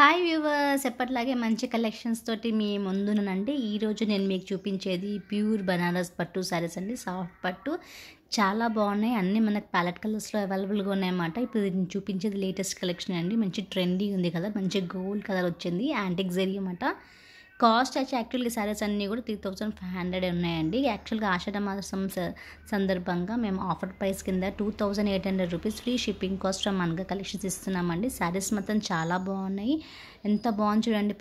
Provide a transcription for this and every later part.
Hi viewers, ఎప్పటిలాగే మంచి collections తోటి మీ ముందునండి. ఈరోజు నేను మీకు చూపించేది ప్యూర్ బనారస్ పట్టు శారీస్ అండి. సాఫ్ట్ పట్టు చాలా బాగున్నాయి. అన్నీ మనకు ప్యాలెట్ కలర్స్లో అవైలబుల్గా ఉన్నాయన్నమాట. ఇప్పుడు నేను చూపించేది లేటెస్ట్ కలెక్షన్ అండి. మంచి ట్రెండీ ఉంది కదా, మంచి గోల్డ్ కలర్ వచ్చింది, యాంటిక్ జరీ అన్నమాట. కాస్ట్ వచ్చి యాక్చువల్గా శారీస్ అన్నీ కూడా 3500 ఉన్నాయండి. యాక్చువల్గా ఆషాఢ మాసం సందర్భంగా మేము ఆఫర్ ప్రైస్ కింద 2800 rupees free shipping cost from అనగా కలెక్షన్స్ ఇస్తున్నామండి. శారీస్ మాత్రం చాలా బాగున్నాయి. ఎంత బాగుంది చూడండి.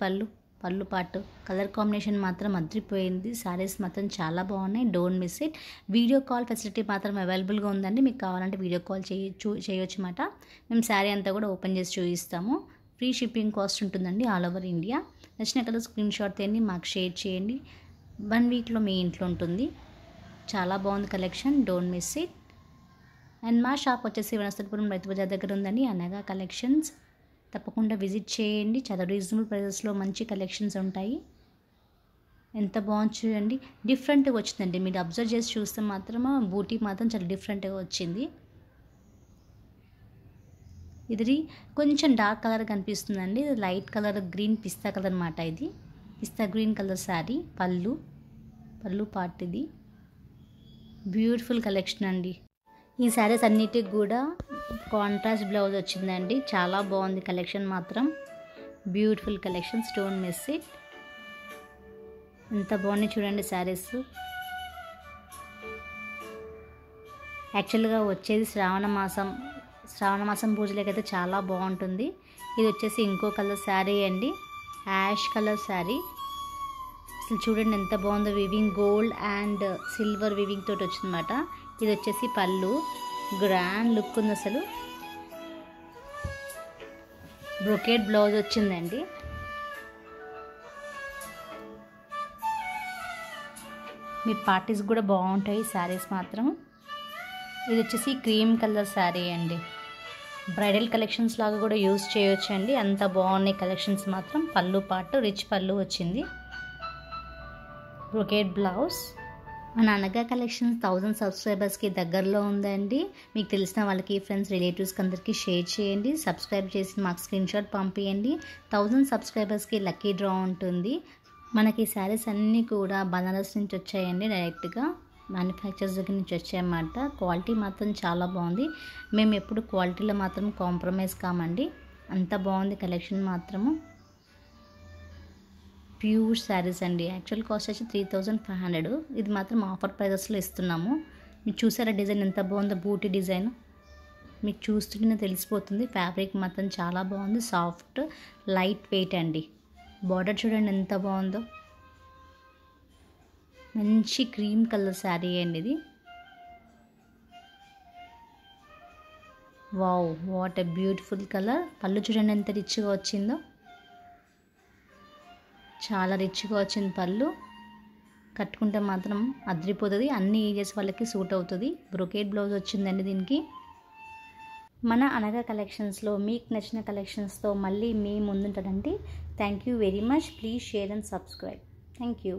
పళ్ళు పాటు కలర్ కాంబినేషన్ మాత్రం అదిరిపోయింది. శారీస్ మాత్రం చాలా బాగున్నాయి. Don't miss it. Video call facility మాత్రం అవైలబుల్గా ఉందండి. మీకు కావాలంటే వీడియో కాల్ చేయొచ్చు అన్నమాట. మేము శారీ అంతా కూడా ఓపెన్ చేసి చూపిస్తాము. ఫ్రీ షిప్పింగ్ కాస్ట్ ఉంటుందండి ఆల్ ఓవర్ ఇండియా. నచ్చిన కలర్ స్క్రీన్ షాట్ తీయండి, మాకు షేర్ చేయండి. 1 వీక్లో మీ ఇంట్లో ఉంటుంది. చాలా బాగుంది collection. Don't miss it. And మా షాప్ వచ్చేసి వనస్థలిపురం రైతు బజార్ దగ్గర ఉందండి, అనగా కలెక్షన్స్. తప్పకుండా విజిట్ చేయండి. చాలా రీజనబుల్ ప్రైజెస్లో మంచి కలెక్షన్స్ ఉంటాయి. ఎంత బాగుంది చూడండి. డిఫరెంట్గా వచ్చిందండి. మీరు అబ్జర్వ్ చేసి చూస్తే మాత్రం బూటీ మాత్రం చాలా డిఫరెంట్గా వచ్చింది. ఇది కొంచెం డార్క్ కలర్ కనిపిస్తుందండి. ఇది లైట్ కలర్ గ్రీన్ పిస్తా కలర్ అన్నమాట. ఇది పిస్తా గ్రీన్ కలర్ శారీ. పళ్ళు పార్ట్. ఇది బ్యూటిఫుల్ కలెక్షన్ అండి. ఈ శారీస్ అన్నిటికి కూడా కాంట్రాస్ట్ బ్లౌజ్ వచ్చిందండి. చాలా బాగుంది కలెక్షన్ మాత్రం. Beautiful collections. Don't miss it. ఎంత బాగుంది చూడండి శారీస్. యాక్చువల్గా వచ్చేది శ్రావణ మాసం పూజలకైతే చాలా బాగుంటుంది. ఇది వచ్చేసి ఇంకో కలర్ శారీ అండి, యాష్ కలర్ శారీ. అసలు చూడండి ఎంత బాగుందో. Weaving gold and silver weaving తోటి వచ్చిందన్నమాట. ఇది వచ్చేసి పళ్ళు. గ్రాండ్ లుక్ ఉంది అసలు. బ్రొకేట్ బ్లౌజ్ వచ్చిందండి. మీ పార్టీస్ కూడా బాగుంటాయి శారీస్ మాత్రం. ఇది వచ్చేసి క్రీమ్ కలర్ శారీ అండి. బ్రైడల్ కలెక్షన్స్ లాగా కూడా యూజ్ చేయొచ్చు అండి. అంత బాగున్నాయి కలెక్షన్స్ మాత్రం. పళ్ళు పాటు రిచ్ పళ్ళు వచ్చింది. Brocade blouse. మన అనగా కలెక్షన్స్ 1000 సబ్స్క్రైబర్స్కి దగ్గరలో ఉందండి. మీకు తెలిసిన వాళ్ళకి, ఫ్రెండ్స్, రిలేటివ్స్కి అందరికీ షేర్ చేయండి. సబ్స్క్రైబ్ చేసి మాకు స్క్రీన్ షాట్ పంపించండి. 1000 సబ్స్క్రైబర్స్కి లక్కీ డ్రా ఉంటుంది. మనకి శారీస్ అన్నీ కూడా బనారస్ నుంచి వచ్చాయండి. డైరెక్ట్గా మ్యానుఫ్యాక్చర్స్ దగ్గర నుంచి వచ్చాయన్నమాట. క్వాలిటీ మాత్రం చాలా బాగుంది. మేము ఎప్పుడు క్వాలిటీలో మాత్రం కాంప్రమైజ్ కామండి. అంత బాగుంది కలెక్షన్ మాత్రము. ప్యూర్ శారీస్ అండి. యాక్చువల్ కాస్ట్ వచ్చి 3500. ఇది మాత్రం ఆఫర్ ప్రైజెస్లో ఇస్తున్నాము. మీరు చూసారా డిజైన్ ఎంత బాగుందో. బూటీ డిజైన్ మీకు చూస్తుంటేనే తెలిసిపోతుంది. ఫ్యాబ్రిక్ మాత్రం చాలా బాగుంది. సాఫ్ట్ లైట్ వెయిట్ అండి. బార్డర్ చూడండి ఎంత బాగుందో. మంచి క్రీమ్ కలర్ శారీ అండి ఇది. Wow, what a beautiful colour. పళ్ళు చూడండి ఎంత రిచ్గా వచ్చిందో. చాలా రిచ్గా వచ్చింది పళ్ళు. కట్టుకుంటే మాత్రం అదిరిపోతుంది. అన్ని ఏజెస్ వాళ్ళకి సూట్ అవుతుంది. బ్రొకేట్ బ్లౌజ్ వచ్చిందండి దీనికి. మన అనగా కలెక్షన్స్లో మీకు నచ్చిన కలెక్షన్స్తో మళ్ళీ మీ ముందుంటాడండి. Thank you very much. Please share and subscribe. Thank you.